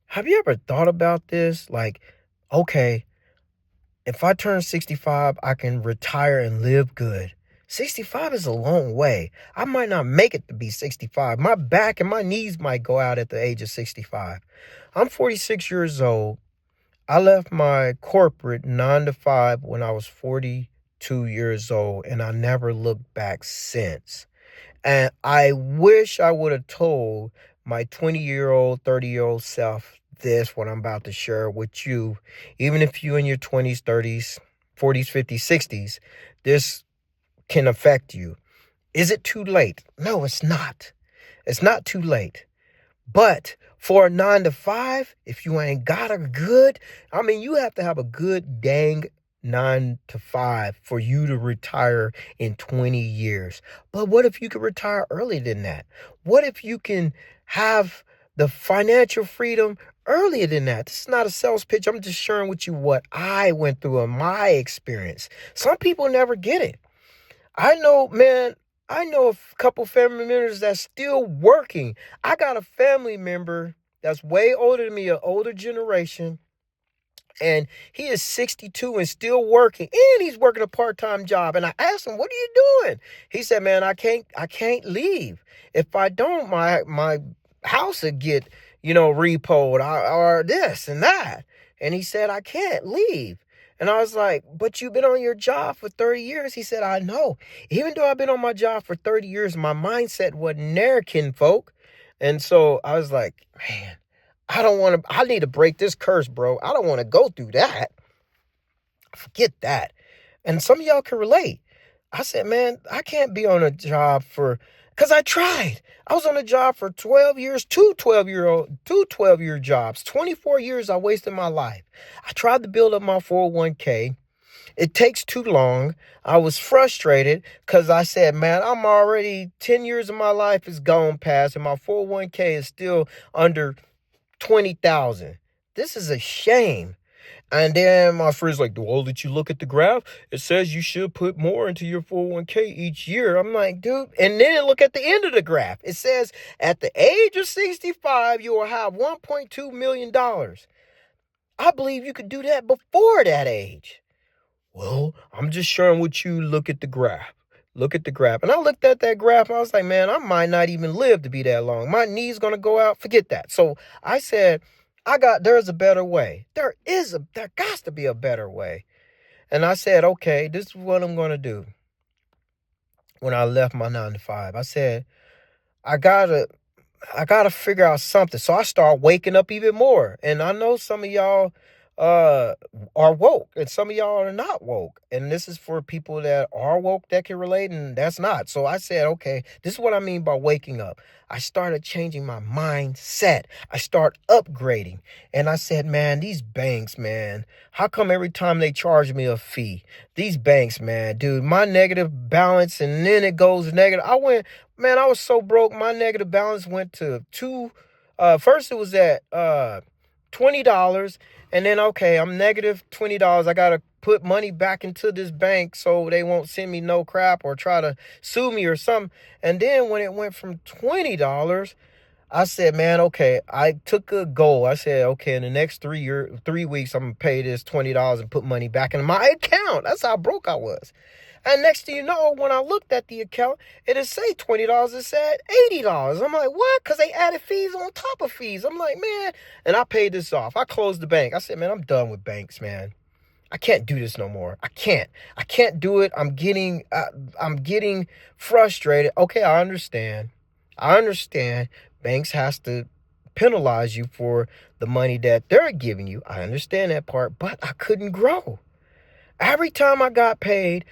Have you ever thought about this? Like, okay, if I turn 65, I can retire and live good. 65 is a long way. I might not make it to be 65. My back and my knees might go out at the age of 65. I'm 46 years old. I left my corporate 9 to 5 when I was 42 years old, and I never looked back since. And I wish I would have told my 20-year-old, 30-year-old self this, what I'm about to share with you. Even if you in your 20s, 30s, 40s, 50s, 60s, this can affect you. Is it too late? No, it's not. It's not too late. But for a 9 to 5, if you ain't got a good, you have to have a good dang 9 to 5 for you to retire in 20 years. But what if you could retire earlier than that? What if you can have the financial freedom earlier than that? This is not a sales pitch. I'm just sharing with you what I went through in my experience. Some people never get it. I know, man, I know a couple family members that's still working. I got a family member that's way older than me, an older generation, and he is 62 and still working, and he's working a part-time job. And I asked him, "What are you doing?" He said, "Man, I can't leave. If I don't, my house would get, repoed or this and that." And he said, "I can't leave." And I was like, "But you've been on your job for 30 years. He said, "I know. Even though I've been on my job for 30 years, my mindset wasn't there, kinfolk." And so I was like, man, I need to break this curse, bro. I don't want to go through that. Forget that. And some of y'all can relate. I said, man, I can't be on a job because I tried. I was on a job for 12 years, two 12-year jobs, 24 years I wasted my life. I tried to build up my 401k. It takes too long. I was frustrated because I said, man, I'm already 10 years of my life is gone past and my 401k is still under 20,000. This is a shame. And then my friend's like, "Well, did you look at the graph? It says you should put more into your 401k each year." I'm like, dude. And then look at the end of the graph. It says at the age of 65, you will have $1.2 million. I believe you could do that before that age. Well, I'm just sharing with you. Look at the graph. Look at the graph. And I looked at that graph and I was like, man, I might not even live to be that long. My knee's going to go out. Forget that. So I said, there's a better way. There got to be a better way. And I said, okay, this is what I'm going to do. When I left my 9 to 5, I said, I gotta figure out something. So I start waking up even more. And I know some of y'all uh are woke and some of y'all are not woke. And this is for people that are woke that can relate and that's not. So I said, okay, this is what I mean by waking up. I started changing my mindset. I start upgrading. And I said, man, these banks, man, how come every time they charge me a fee? These banks, man, dude, my negative balance and then it goes negative. Man, I was so broke. My negative balance went to first it was at $20. And then, okay, I'm negative $20. I got to put money back into this bank so they won't send me no crap or try to sue me or something. And then when it went from $20, I said, man, okay, I took a goal. I said, okay, in the next 3 weeks, I'm going to pay this $20 and put money back in my account. That's how broke I was. And next thing you know, when I looked at the account, it didn't say $20. It said $80. I'm like, what? Because they added fees on top of fees. I'm like, man. And I paid this off. I closed the bank. I said, man, I'm done with banks, man. I can't do this no more. I can't do it. I'm getting frustrated. Okay, I understand. Banks has to penalize you for the money that they're giving you. I understand that part, but I couldn't grow. Every time I got paid,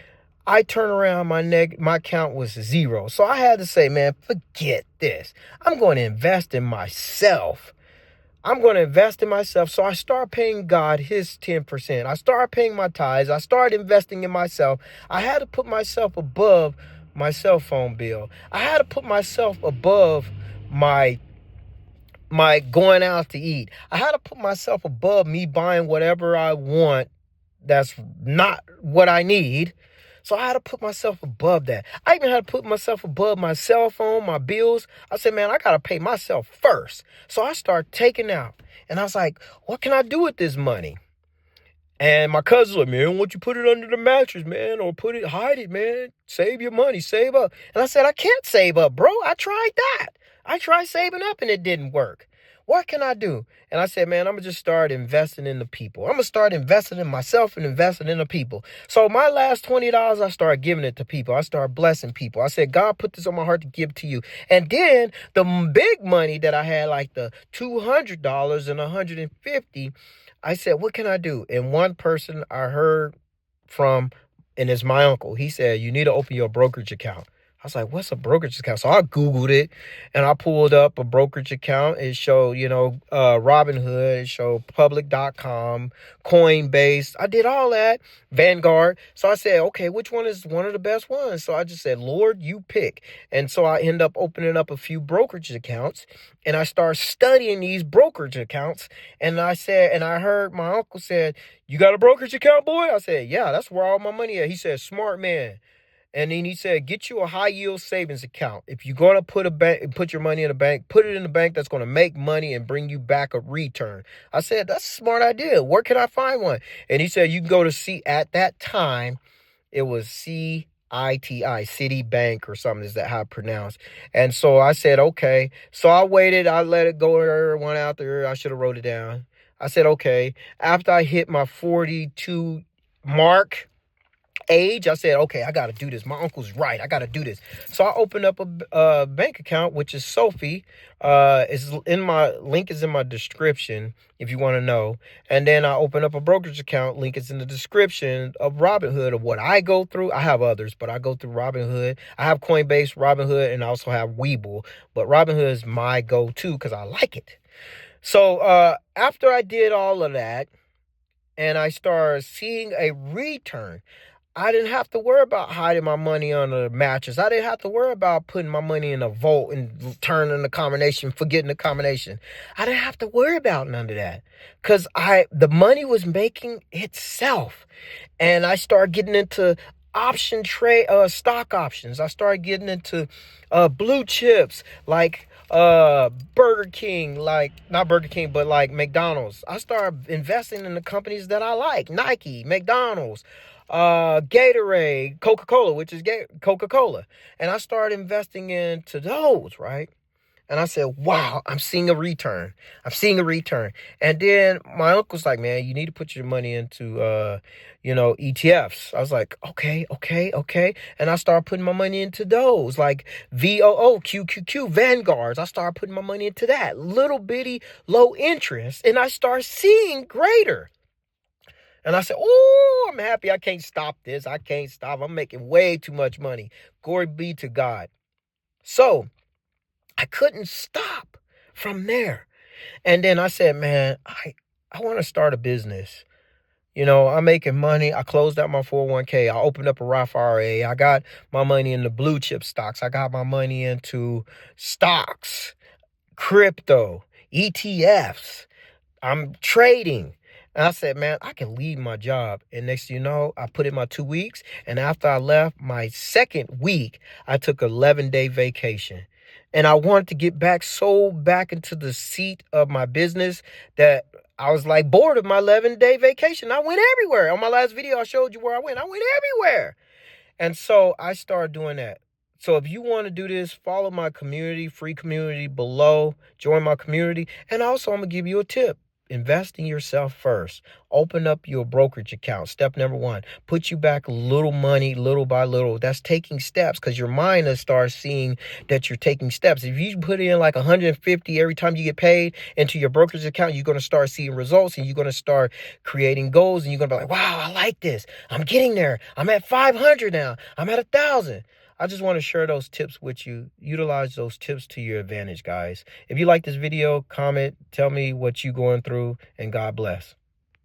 I turn around, my account was zero. So I had to say, man, forget this. I'm going to invest in myself. So I start paying God his 10%. I start paying my tithes. I start investing in myself. I had to put myself above my cell phone bill. I had to put myself above my going out to eat. I had to put myself above me buying whatever I want that's not what I need. So I had to put myself above that. I even had to put myself above my cell phone, my bills. I said, man, I got to pay myself first. So I started taking out. And I was like, what can I do with this money? And my cousin's like, man, why don't you put it under the mattress, man? Or hide it, man. Save your money, save up. And I said, I can't save up, bro. I tried that. I tried saving up and it didn't work. What can I do? And I said, man, I'm going to just start investing in the people. I'm going to start investing in myself and investing in the people. So my last $20, I started giving it to people. I started blessing people. I said, God put this on my heart to give to you. And then the big money that I had, like the $200 and $150, I said, what can I do? And one person I heard from, and it's my uncle. He said, you need to open your brokerage account. I was like, what's a brokerage account? So I Googled it and I pulled up a brokerage account. It showed, Robinhood, it showed public.com, Coinbase. I did all that, Vanguard. So I said, okay, which one is one of the best ones? So I just said, Lord, you pick. And so I end up opening up a few brokerage accounts and I started studying these brokerage accounts. And I heard my uncle said, you got a brokerage account, boy? I said, yeah, that's where all my money is. He said, smart man. And then he said, get you a high yield savings account. If you're going to put your money in a bank, put it in a bank that's going to make money and bring you back a return. I said, that's a smart idea. Where can I find one? And he said, you can go to at that time, it was CITI, Citibank or something. Is that how it's pronounced? And so I said, okay. So I waited. I let it go. Everyone out there. I should have wrote it down. I said, okay. After I hit my 42 mark, age, I said, okay, I got to do this. My uncle's right. I got to do this. So I opened up a bank account, which is Sophie. Link is in my description if you want to know. And then I opened up a brokerage account. Link is in the description of Robinhood of what I go through. I have others, but I go through Robinhood. I have Coinbase, Robinhood, and I also have Webull. But Robinhood is my go-to because I like it. So after I did all of that and I started seeing a return, I didn't have to worry about hiding my money under the mattress. I didn't have to worry about putting my money in a vault and turning the combination, forgetting the combination. I didn't have to worry about none of that because the money was making itself. And I started getting into option trade, stock options. I started getting into blue chips like Burger King, like not Burger King, but like McDonald's. I started investing in the companies that I like: Nike, McDonald's, Gatorade, Coca-Cola, which is Coca-Cola. And I started investing into those, right? And I said, wow, I'm seeing a return. And then my uncle's like, man, you need to put your money into, ETFs. I was like, okay. And I started putting my money into those, like VOO, QQQ, Vanguards. I started putting my money into that, little bitty, low interest. And I started seeing greater. And I said, oh, I'm happy. I can't stop this. I'm making way too much money. Glory be to God. So I couldn't stop from there. And then I said, man, I want to start a business. I'm making money. I closed out my 401k. I opened up a Roth IRA. I got my money in the blue chip stocks. I got my money into stocks, crypto, ETFs. I'm trading. And I said, man, I can leave my job. And next thing you know, I put in my 2 weeks. And after I left my second week, I took an 11-day vacation. And I wanted to get back into the seat of my business that I was like bored of my 11-day vacation. I went everywhere. On my last video, I showed you where I went. I went everywhere. And so I started doing that. So if you want to do this, follow my community, free community below, join my community. And also I'm going to give you a tip. Invest in yourself first. Open up your brokerage account. Step number 1, put you back a little money, little by little. That's taking steps because your mind will start seeing that you're taking steps. If you put in like 150 every time you get paid into your brokerage account, you're going to start seeing results and you're going to start creating goals and you're going to be like, wow, I like this. I'm getting there. I'm at 500 now. I'm at 1,000. I just want to share those tips with you. Utilize those tips to your advantage, guys. If you like this video, comment, tell me what you're going through, and God bless.